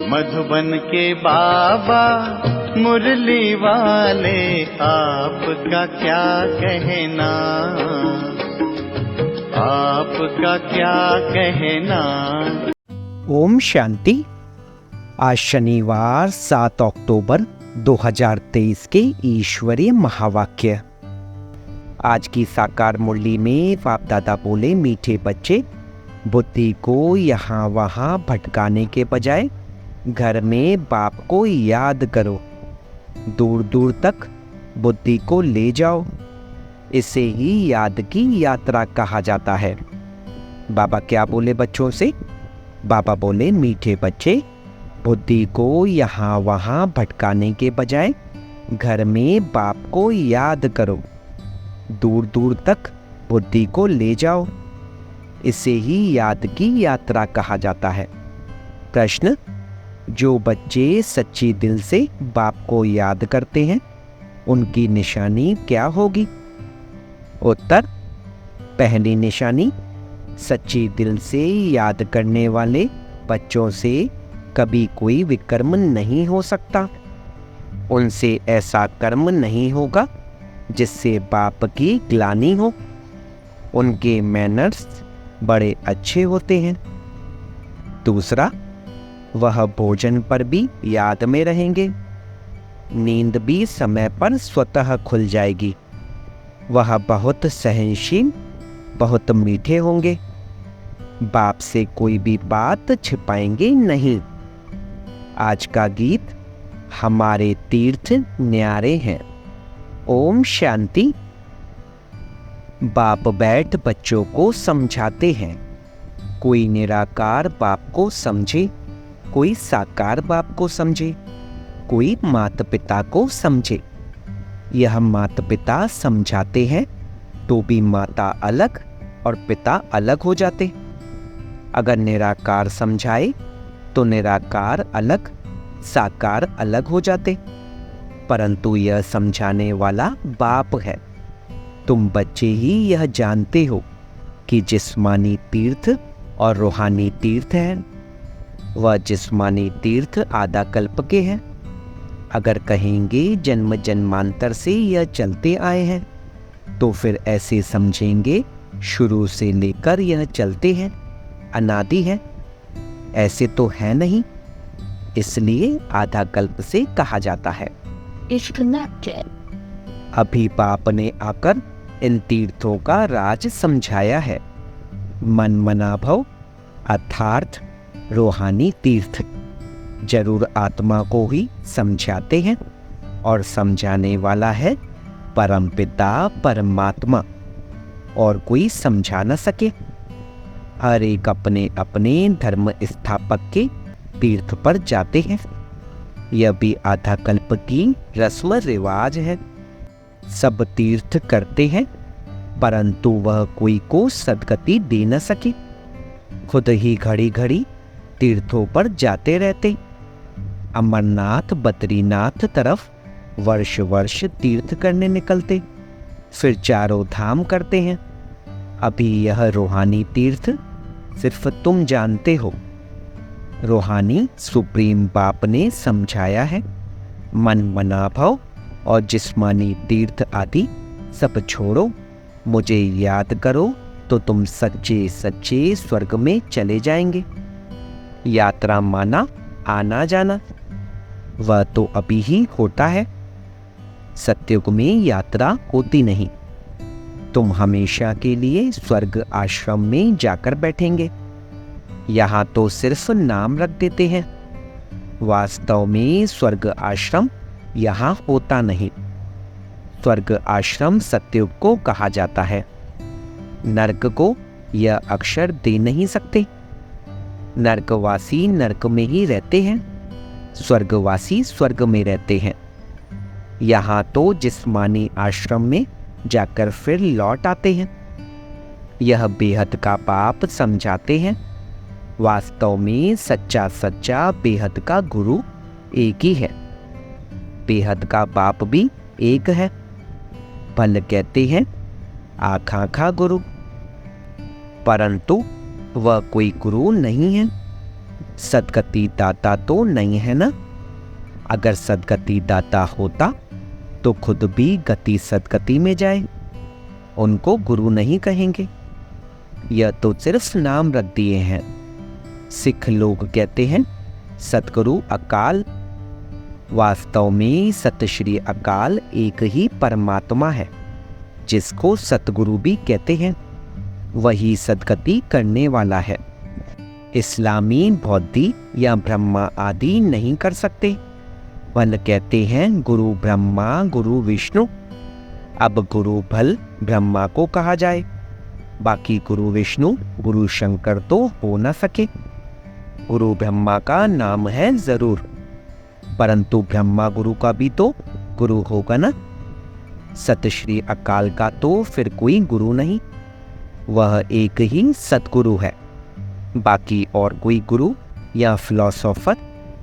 मधुबन के बाबा मुरली वाले, आपका क्या कहना, आपका क्या कहना। ओम शांति। आज शनिवार 7 अक्टूबर 2023 के ईश्वरीय महावाक्य। आज की साकार मुरली में बाप दादा बोले, मीठे बच्चे, बुद्धि को यहाँ वहाँ भटकाने के बजाय घर में बाप को याद करो, दूर दूर तक बुद्धि को ले जाओ। इसे ही याद की यात्रा कहा जाता है। बाबा क्या बोले बच्चों से? बाबा बोले, मीठे बच्चे, बुद्धि को यहाँ वहाँ भटकाने के बजाय घर में बाप को याद करो, दूर दूर तक बुद्धि को ले जाओ। इसे ही याद की यात्रा कहा जाता है। प्रश्न: जो बच्चे सच्ची दिल से बाप को याद करते हैं, उनकी निशानी क्या होगी? उत्तर: पहली निशानी, सच्ची दिल से याद करने वाले बच्चों से कभी कोई विकर्म नहीं हो सकता। उनसे ऐसा कर्म नहीं होगा जिससे बाप की ग्लानि हो। उनके मैनर्स बड़े अच्छे होते हैं। दूसरा, वह भोजन पर भी याद में रहेंगे। नींद भी समय पर स्वतः खुल जाएगी। वह बहुत सहनशील, बहुत मीठे होंगे। बाप से कोई भी बात छिपाएंगे नहीं। आज का गीत हमारे तीर्थ न्यारे हैं। ओम शांति। बाप बैठ बच्चों को समझाते हैं। कोई निराकार बाप को समझे, कोई साकार बाप को समझे, कोई माता पिता को समझे। यह माता पिता समझाते हैं तो भी माता अलग और पिता अलग हो जाते। अगर निराकार समझाए तो निराकार अलग, साकार अलग हो जाते। परंतु यह समझाने वाला बाप है। तुम बच्चे ही यह जानते हो कि जिस्मानी तीर्थ और रूहानी तीर्थ है। वह जिस्मानी तीर्थ आधा कल्प के हैं। अगर कहेंगे जन्म जन्मांतर से यह चलते आए हैं, तो फिर ऐसे समझेंगे शुरू से लेकर यह चलते हैं, अनादि है। ऐसे तो है नहीं, इसलिए आधा कल्प से कहा जाता है। अभी बाप ने आकर इन तीर्थों का राज समझाया है। मन मना भव अर्थात रूहानी तीर्थ जरूर आत्मा को ही समझाते हैं, और समझाने वाला है परमपिता परमात्मा, और कोई समझा न सके। हर एक अपने अपने धर्म स्थापक के तीर्थ पर जाते हैं। यह भी आधा कल्प की रस्म रिवाज है। सब तीर्थ करते हैं, परंतु वह कोई को सदगति दे न सके। खुद ही घड़ी घड़ी तीर्थों पर जाते रहते। अमरनाथ बद्रीनाथ तरफ वर्ष वर्ष तीर्थ करने निकलते, फिर चारों धाम करते हैं। अभी यह रूहानी तीर्थ सिर्फ तुम जानते हो। रूहानी सुप्रीम बाप ने समझाया है। मन मना भव और जिस्मानी तीर्थ आदि सब छोड़ो, मुझे याद करो तो तुम सच्चे सच्चे स्वर्ग में चले जाएंगे। यात्रा माना आना जाना, वह तो अभी ही होता है। सत्युग में यात्रा होती नहीं। तुम हमेशा के लिए स्वर्ग आश्रम में जाकर बैठेंगे। यहाँ तो सिर्फ नाम रख देते हैं। वास्तव में स्वर्ग आश्रम यहाँ होता नहीं। स्वर्ग आश्रम सत्युग को कहा जाता है। नरक को यह अक्षर दे नहीं सकते। नरकवासी नरक में ही रहते हैं, स्वर्गवासी स्वर्ग में रहते हैं। यहाँ तो जिस्मानी आश्रम में जाकर फिर लौट आते हैं। यह बेहद का बाप समझाते हैं। वास्तव में सच्चा सच्चा बेहद का गुरु एक ही है। बेहद का बाप भी एक है। भल कहते हैं आखा गुरु, परंतु वह कोई गुरु नहीं है। सदगति दाता तो नहीं है ना। अगर सदगति दाता होता तो खुद भी गति सदगति में जाए। उनको गुरु नहीं कहेंगे, यह तो सिर्फ नाम रख दिए हैं। सिख लोग कहते हैं सतगुरु अकाल। वास्तव में सत श्री अकाल एक ही परमात्मा है, जिसको सतगुरु भी कहते हैं। वही सदगति करने वाला है। इस्लामी बौद्धि या ब्रह्मा आदि नहीं कर सकते। वह कहते हैं गुरु ब्रह्मा गुरु विष्णु। अब गुरु भल ब्रह्मा को कहा जाए, बाकी गुरु विष्णु गुरु शंकर तो हो न सके। गुरु ब्रह्मा का नाम है जरूर, परंतु ब्रह्मा गुरु का भी तो गुरु होगा ना। सत श्री अकाल का तो फिर कोई गुरु नहीं, वह एक ही सतगुरु है। बाकी और कोई गुरु या फिलोसोफर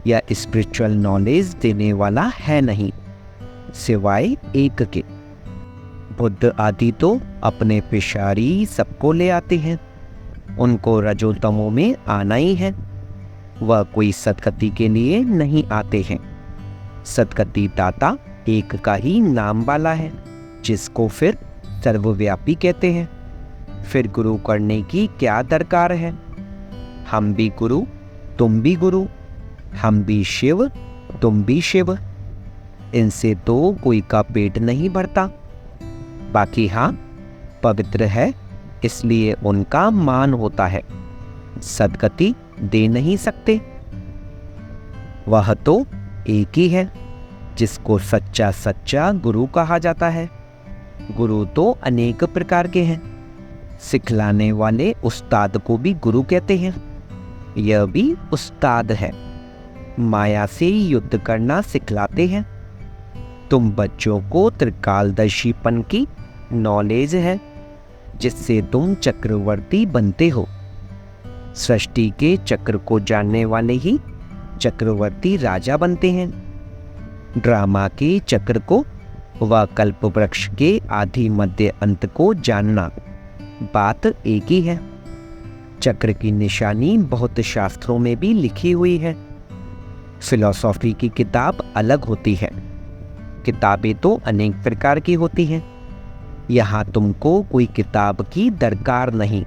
या स्पिरिचुअल नॉलेज देने वाला है नहीं, सिवाय एक के। बुद्ध आदि तो अपने पिशारी सबको ले आते हैं, उनको रजोतमों में आना ही है। वह कोई सदगति के लिए नहीं आते हैं। सदगति दाता एक का ही नाम वाला है, जिसको फिर सर्वव्यापी कहते हैं। फिर गुरु करने की क्या दरकार है। हम भी गुरु तुम भी गुरु, हम भी शिव तुम भी शिव। इनसे तो कोई का पेट नहीं भरता। बाकी हाँ, पवित्र है इसलिए उनका मान होता है। सदगति दे नहीं सकते। वह तो एक ही है, जिसको सच्चा सच्चा गुरु कहा जाता है। गुरु तो अनेक प्रकार के हैं। सिखलाने वाले उस्ताद को भी गुरु कहते हैं। यह भी उस्ताद है, माया से युद्ध करना सिखलाते हैं। तुम बच्चों को त्रिकालदर्शीपन की नॉलेज है, जिससे तुम चक्रवर्ती बनते हो। सृष्टि के चक्र को जानने वाले ही चक्रवर्ती राजा बनते हैं। ड्रामा के चक्र को व कल्प वृक्ष के आदि मध्य अंत को जानना, बात एक ही है। चक्र की निशानी बहुत शास्त्रों में भी लिखी हुई है। फिलॉसफी की किताब अलग होती है। किताबें तो अनेक प्रकार की होती हैं। यहाँ तुमको कोई किताब की दरकार नहीं।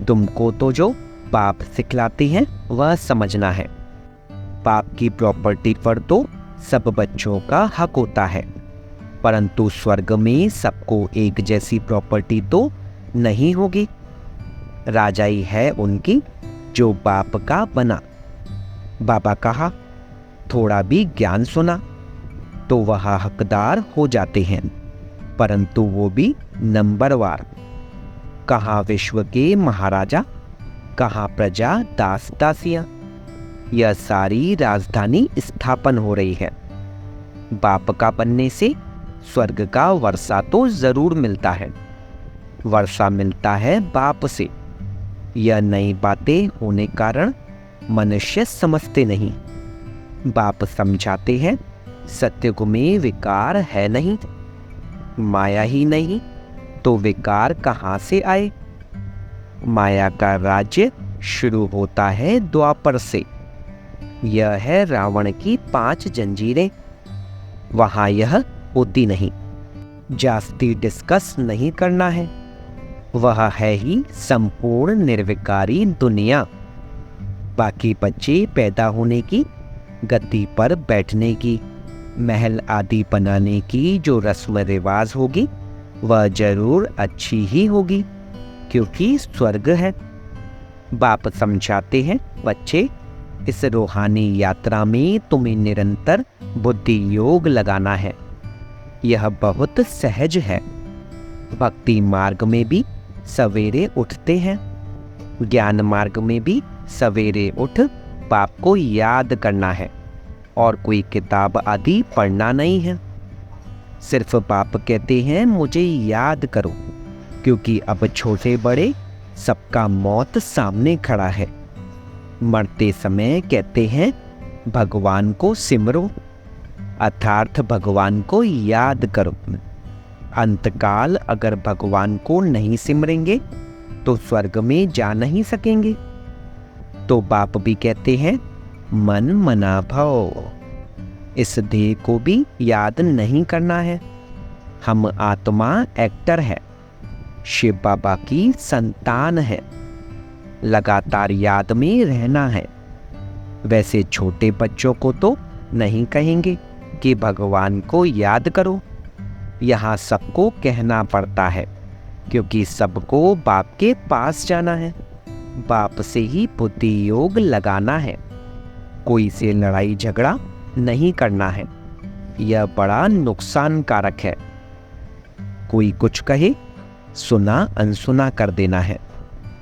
तुमको तो जो बाप सिखलाते हैं वह समझना है। बाप की प्रॉपर्टी पर तो सब बच्चों का हक होता है, परंतु स्वर्ग में सबको एक जैसी प्रॉपर्टी तो नहीं होगी। राजाई है उनकी जो बाप का बना। बाबा कहा थोड़ा भी ज्ञान सुना तो वह हकदार हो जाते हैं, परंतु वो भी नंबरवार। कहाँ विश्व के महाराजा, कहाँ प्रजा दास दासियां। यह सारी राजधानी स्थापन हो रही है। बाप का बनने से स्वर्ग का वर्षा तो जरूर मिलता है। वर्षा मिलता है बाप से। यह नई बातें होने कारण मनुष्य समझते नहीं। बाप समझाते हैं सत्युग में विकार है नहीं। माया ही नहीं तो विकार कहाँ से आए। माया का राज्य शुरू होता है द्वापर से। यह है रावण की 5 जंजीरें। वहाँ यह होती नहीं। जास्ती डिस्कस नहीं करना है। वह है ही संपूर्ण निर्विकारी दुनिया। बाकी बच्चे पैदा होने की, गद्दी पर बैठने की, महल आदि बनाने की जो रस्म रिवाज होगी वह जरूर अच्छी ही होगी, क्योंकि स्वर्ग है। बाप समझाते हैं बच्चे, इस रूहानी यात्रा में तुम्हें निरंतर बुद्धि योग लगाना है। यह बहुत सहज है। भक्ति मार्ग में भी सवेरे उठते हैं, ज्ञान मार्ग में भी सवेरे उठ बाप को याद करना है, और कोई किताब आदि पढ़ना नहीं है। सिर्फ बाप कहते हैं मुझे याद करो, क्योंकि अब छोटे बड़े सबका मौत सामने खड़ा है। मरते समय कहते हैं भगवान को सिमरो, अर्थात भगवान को याद करो। अंतकाल अगर भगवान को नहीं सिमरेंगे तो स्वर्ग में जा नहीं सकेंगे। तो बाप भी कहते हैं मन मना भव। इस देह को भी याद नहीं करना है। हम आत्मा एक्टर है, शिव बाबा की संतान है, लगातार याद में रहना है। वैसे छोटे बच्चों को तो नहीं कहेंगे कि भगवान को याद करो, यहाँ सबको कहना पड़ता है क्योंकि सबको बाप के पास जाना है। बाप से ही बुद्धि योग लगाना है, कोई से लड़ाई झगड़ा नहीं करना है, यह बड़ा नुकसानकारक है। कोई कुछ कहे सुना अनसुना कर देना है,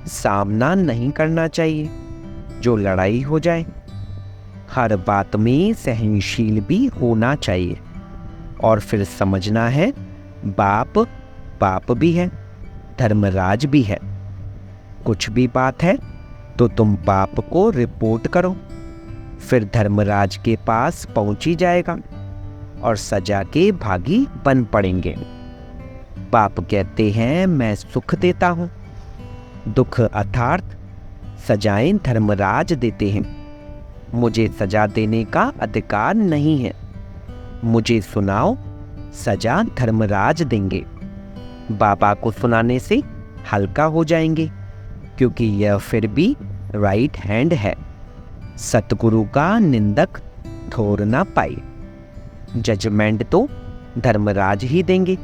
सामना नहीं करना चाहिए जो लड़ाई हो जाए। हर बात में सहनशील भी होना चाहिए और फिर समझना है बाप बाप भी है, धर्मराज भी है। कुछ भी बात है तो तुम बाप को रिपोर्ट करो, फिर धर्मराज के पास पहुंची जाएगा और सजा के भागी बन पड़ेंगे। बाप कहते हैं मैं सुख देता हूं, दुख अर्थात सजाएं धर्मराज देते हैं। मुझे सजा देने का अधिकार नहीं है, मुझे सुनाओ, सजा धर्मराज देंगे। बाबा को सुनाने से हल्का हो जाएंगे क्योंकि यह फिर भी राइट हैंड है। सतगुरु का निंदक ठोर ना पाए। जजमेंट तो धर्मराज ही देंगे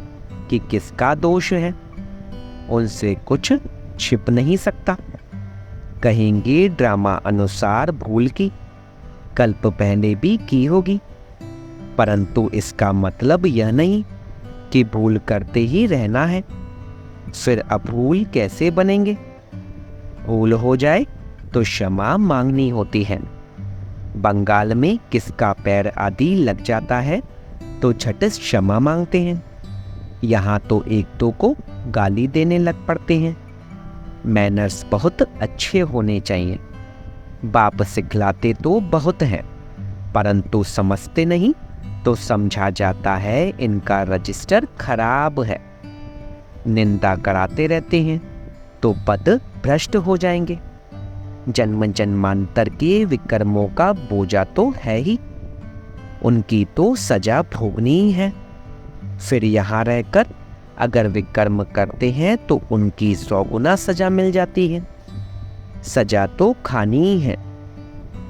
कि किसका दोष है, उनसे कुछ छिप नहीं सकता। कहेंगे ड्रामा अनुसार भूल की कल्प पहले भी की होगी, परंतु इसका मतलब यह नहीं कि भूल करते ही रहना है। फिर अभूल कैसे बनेंगे? भूल हो जाए तो क्षमा मांगनी होती है। बंगाल में किसका पैर आदि लग जाता है तो झट क्षमा मांगते हैं, यहाँ तो एक दो को गाली देने लग पड़ते हैं। मैनर्स बहुत अच्छे होने चाहिए। बाप सिखलाते तो बहुत हैं, परंतु समझते नहीं तो समझा जाता है इनका रजिस्टर खराब है। निंदा कराते रहते हैं तो पद भ्रष्ट हो जाएंगे। जन्म जन्मांतर के विकर्मों का बोझा तो है ही, उनकी तो सजा भोगनी ही है। फिर यहाँ रहकर अगर विकर्म करते हैं तो उनकी 100 गुना सजा मिल जाती है। सजा तो खानी ही है,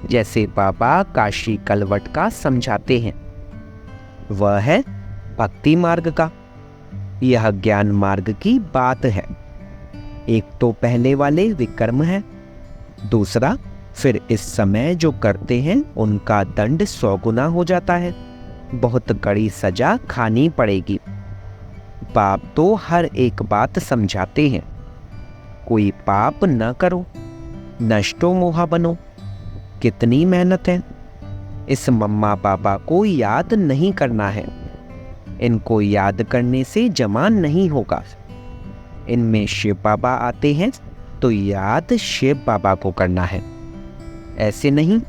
जैसे बाबा काशी कलवट का समझाते हैं। वह है भक्ति मार्ग का, यह ज्ञान मार्ग की बात है। एक तो पहले वाले विकर्म है, दूसरा फिर इस समय जो करते हैं उनका दंड 100 गुना हो जाता है। बहुत कड़ी सजा खानी पड़ेगी। बाप तो हर एक बात समझाते हैं, कोई पाप न करो, नष्टो मोहा बनो। कितनी मेहनत है। इस मम्मा बाबा को याद नहीं करना है, इनको याद करने से जमा नहीं होगा। इनमें शिव बाबा आते हैं तो याद शिव बाबा को करना है। ऐसे नहीं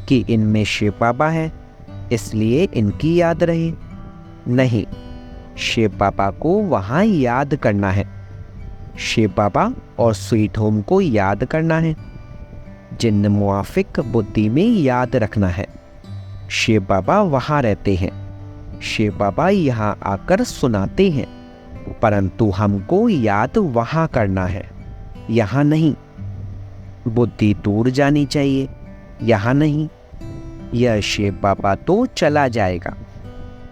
कि इनमें शिव बाबा है इसलिए इनकी याद रहे, नहीं, शिव बाबा को वहाँ याद करना है। शिव बाबा और स्वीट होम को याद करना है, जिन मुआफिक बुद्धि में याद रखना है। शिव बाबा वहाँ रहते हैं, शिव बाबा यहाँ आकर सुनाते हैं, परंतु हमको याद वहाँ करना है, यहाँ नहीं। बुद्धि दूर जानी चाहिए, यहाँ नहीं। यह शिव बाबा तो चला जाएगा,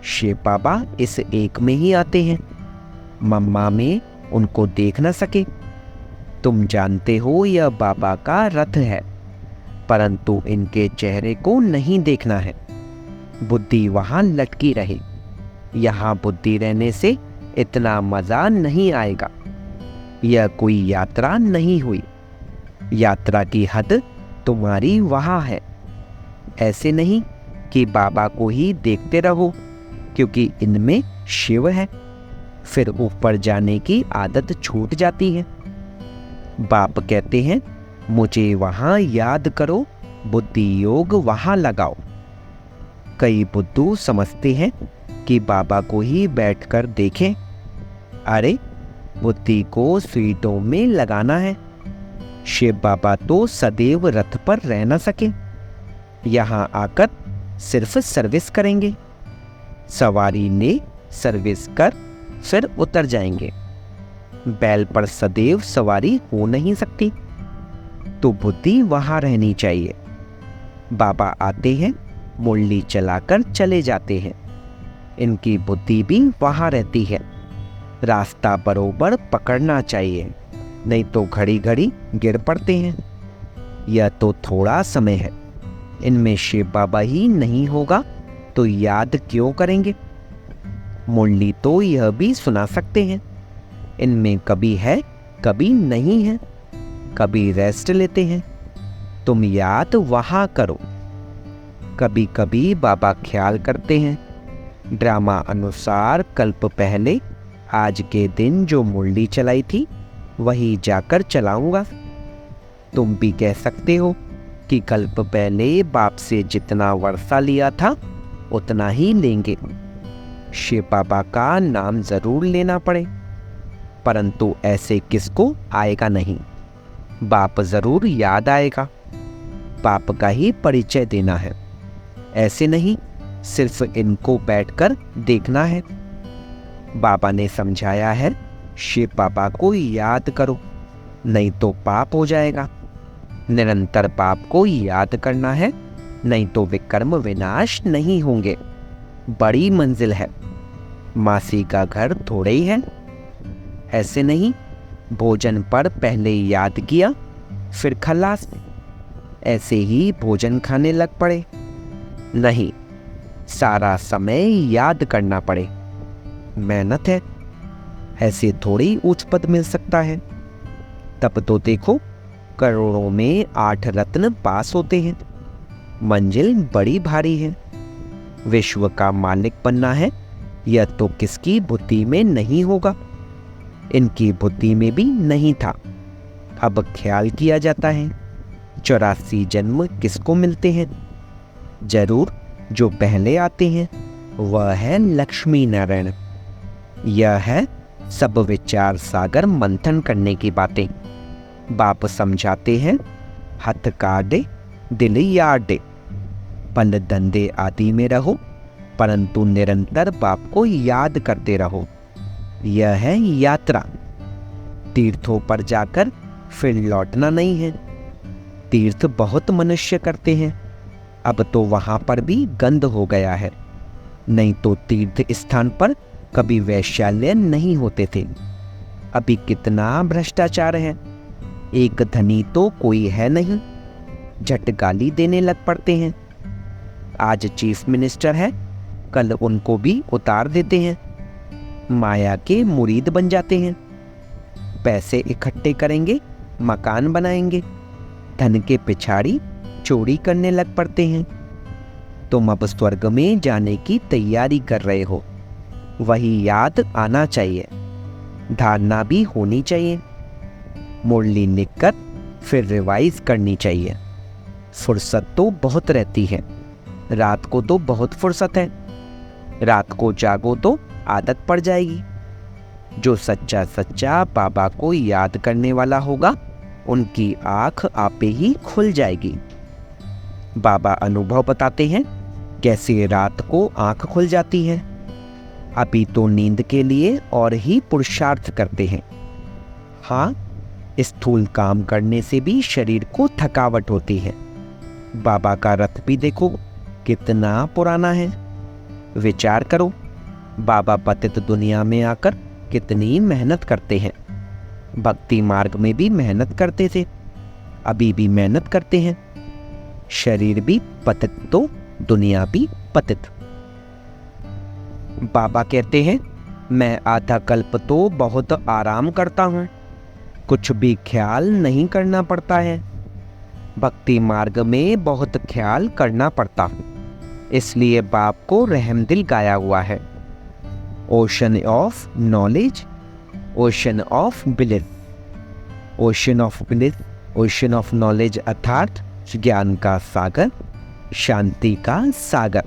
शिव बाबा इस एक में ही आते हैं। मम्मा में उनको देख न सके। तुम जानते हो यह बाबा का रथ है, परंतु इनके चेहरे को नहीं देखना है। बुद्धि वहाँ लटकी रहे। यहाँ बुद्धि रहने से इतना मज़ा नहीं आएगा। यह कोई यात्रा नहीं हुई। यात्रा की हद तुम्हारी वहाँ है। ऐसे नहीं कि बाबा को ही देखते रहो क्योंकि इनमें शिव है, फिर ऊपर जाने की आदत छूट जाती है। बाप कहते हैं मुझे वहाँ याद करो, बुद्धि योग वहाँ लगाओ। कई बुद्धू समझते हैं कि बाबा को ही बैठकर देखें। अरे बुद्धि को स्वीटों में लगाना है, शिव बाबा तो सदैव रथ पर रह न सके, यहाँ आकर सिर्फ सर्विस करेंगे। सवारी ने सर्विस कर फिर उतर जाएंगे। बैल पर सदैव सवारी हो नहीं सकती, तो बुद्धि वहां रहनी चाहिए। बाबा आते हैं, मुरली चलाकर चले जाते हैं, इनकी बुद्धि भी वहां रहती है। रास्ता बरोबर पकड़ना चाहिए, नहीं तो घड़ी घड़ी गिर पड़ते हैं। यह तो थोड़ा समय है, इनमें शिव बाबा ही नहीं होगा तो याद क्यों करेंगे। मुरली तो यह भी सुना सकते हैं, इनमें कभी है कभी नहीं है, कभी रेस्ट लेते हैं। तुम याद वहां करो। कभी कभी बाबा ख्याल करते हैं, ड्रामा अनुसार कल्प पहले आज के दिन जो मुरली चलाई थी वही जाकर चलाऊंगा। तुम भी कह सकते हो कि कल्प पहले बाप से जितना वर्षा लिया था उतना ही लेंगे। शिव बाबा का नाम जरूर लेना पड़े, परंतु ऐसे किसको आएगा नहीं। बाप जरूर याद आएगा, बाप का ही परिचय देना है। ऐसे नहीं सिर्फ इनको बैठकर देखना है। बाबा ने समझाया है, शिव बाबा को याद करो, नहीं तो पाप हो जाएगा। निरंतर पाप को याद करना है, नहीं तो विकर्म विनाश नहीं होंगे। बड़ी मंजिल है, मासी का घर थोड़े ही है। ऐसे नहीं भोजन पर पहले याद किया फिर खलास, ऐसे ही भोजन खाने लग पड़े। नहीं, सारा समय याद करना पड़े, मेहनत है। ऐसे थोड़ी उच्च पद मिल सकता है। तब तो देखो करोड़ों में 8 रत्न पास होते हैं। मंजिल बड़ी भारी है। विश्व का मालिक बनना है, यह तो किसकी बुद्धि में नहीं होगा। इनकी बुद्धि में भी नहीं था। अब ख्याल किया जाता है 84 जन्म किसको मिलते हैं। जरूर जो पहले आते हैं वह है लक्ष्मी नारायण। यह है सब विचार सागर मंथन करने की बातें। बाप समझाते हैं, हथ काटे दिल याडे। पल धंधे आदि में रहो, परंतु निरंतर बाप को याद करते रहो। यह है यात्रा। तीर्थों पर जाकर फिर लौटना नहीं है। तीर्थ बहुत मनुष्य करते हैं, अब तो वहां पर भी गंद हो गया है। नहीं तो तीर्थ स्थान पर कभी वैश्यालय नहीं होते थे। अभी कितना भ्रष्टाचार है। एक धनी तो कोई है नहीं, झट गाली देने लग पड़ते हैं। आज चीफ मिनिस्टर है, कल उनको भी उतार देते हैं। माया के मुरीद बन जाते हैं। पैसे इकट्ठे करेंगे, मकान बनाएंगे, धन के पिछाड़ी चोरी करने लग पड़ते हैं। तुम अब स्वर्ग में जाने की तैयारी कर रहे हो, वही याद आना चाहिए, धारणा भी होनी चाहिए। मुरली लिखकर फिर रिवाइज करनी चाहिए। फुर्सत तो बहुत रहती है, रात को तो बहुत फुर्सत है। रात को जागो तो आदत पड़ जाएगी। जो सच्चा सच्चा बाबा को याद करने वाला होगा, उनकी आंख आपे ही खुल जाएगी। बाबा अनुभव बताते हैं कैसे रात को आंख खुल जाती है। अभी तो नींद के लिए और ही पुरुषार्थ करते हैं। हाँ, स्थूल काम करने से भी शरीर को थकावट होती है। बाबा का रथ भी देखो कितना पुराना है। विचार करो, बाबा पतित दुनिया में आकर कितनी मेहनत करते हैं। भक्ति मार्ग में भी मेहनत करते थे, अभी भी मेहनत करते हैं। शरीर भी पतित तो दुनिया भी पतित। बाबा कहते हैं, मैं आधा कल्प तो बहुत आराम करता हूँ, कुछ भी ख्याल नहीं करना पड़ता है। भक्ति मार्ग में बहुत ख्याल करना पड़ता, इसलिए बाप को रहमदिल गाया हुआ है। Ocean of knowledge, ocean of bliss. Ocean of bliss, ocean of knowledge अर्थात ज्ञान का सागर, शांति का सागर।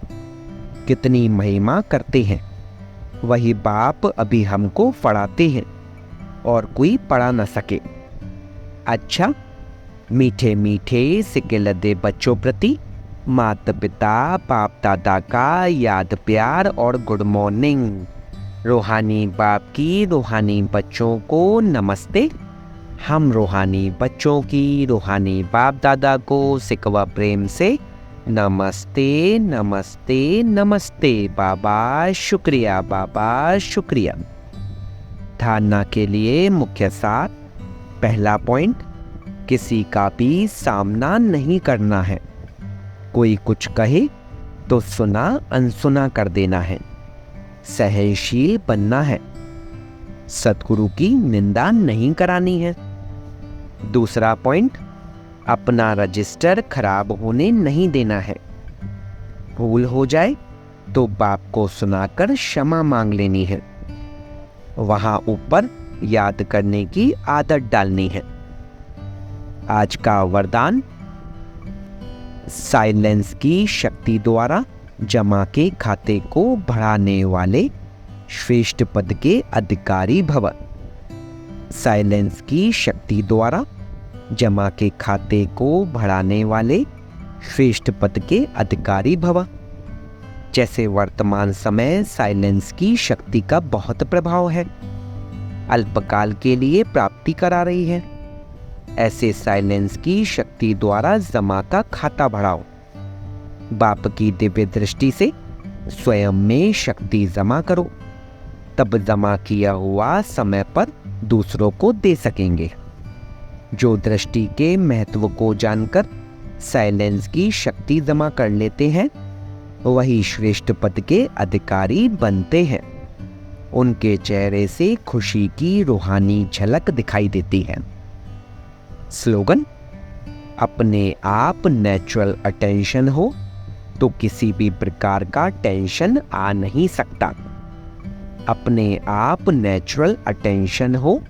कितनी महिमा करते हैं। वही बाप अभी हमको पढ़ाते हैं और कोई पढ़ा न सके। अच्छा, मीठे मीठे सिक्के लदे बच्चों प्रति माता पिता बाप दादा का याद प्यार और गुड मॉर्निंग। रूहानी बाप की रूहानी बच्चों को नमस्ते। हम रूहानी बच्चों की रूहानी बाप दादा को सिकवा प्रेम से नमस्ते नमस्ते नमस्ते। बाबा शुक्रिया, बाबा शुक्रिया। धारणा के लिए मुख्य सार। पहला पॉइंट, किसी का भी सामना नहीं करना है। कोई कुछ कहे तो सुना अनसुना कर देना है। सहनशील बनना है। सद्गुरु की निंदा नहीं करानी है। दूसरा पॉइंट, अपना रजिस्टर खराब होने नहीं देना है। भूल हो जाए तो बाप को सुनाकर क्षमा मांग लेनी है। वहां ऊपर याद करने की आदत डालनी है। आज का वरदान, साइलेंस की शक्ति द्वारा जमा के खाते को बढ़ाने वाले श्रेष्ठ पद के अधिकारी भव। साइलेंस की शक्ति द्वारा जमा के खाते को बढ़ाने वाले श्रेष्ठ पद के अधिकारी भव। जैसे वर्तमान समय साइलेंस की शक्ति का बहुत प्रभाव है, अल्पकाल के लिए प्राप्ति करा रही है। ऐसे साइलेंस की शक्ति द्वारा जमा का खाता बढ़ाओ। बाप की दिव्य दृष्टि से स्वयं में शक्ति जमा करो, तब जमा किया हुआ समय पर दूसरों को दे सकेंगे। जो दृष्टि के महत्व को जानकर साइलेंस की शक्ति जमा कर लेते हैं, वही श्रेष्ठ पद के अधिकारी बनते हैं। उनके चेहरे से खुशी की रूहानी झलक दिखाई देती है। स्लोगन, अपने आप नेचुरल अटेंशन हो तो किसी भी प्रकार का टेंशन आ नहीं सकता। अपने आप नेचुरल अटेंशन हो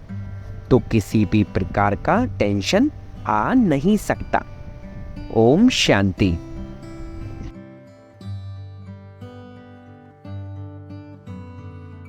तो किसी भी प्रकार का टेंशन आ नहीं सकता। ओम शांति।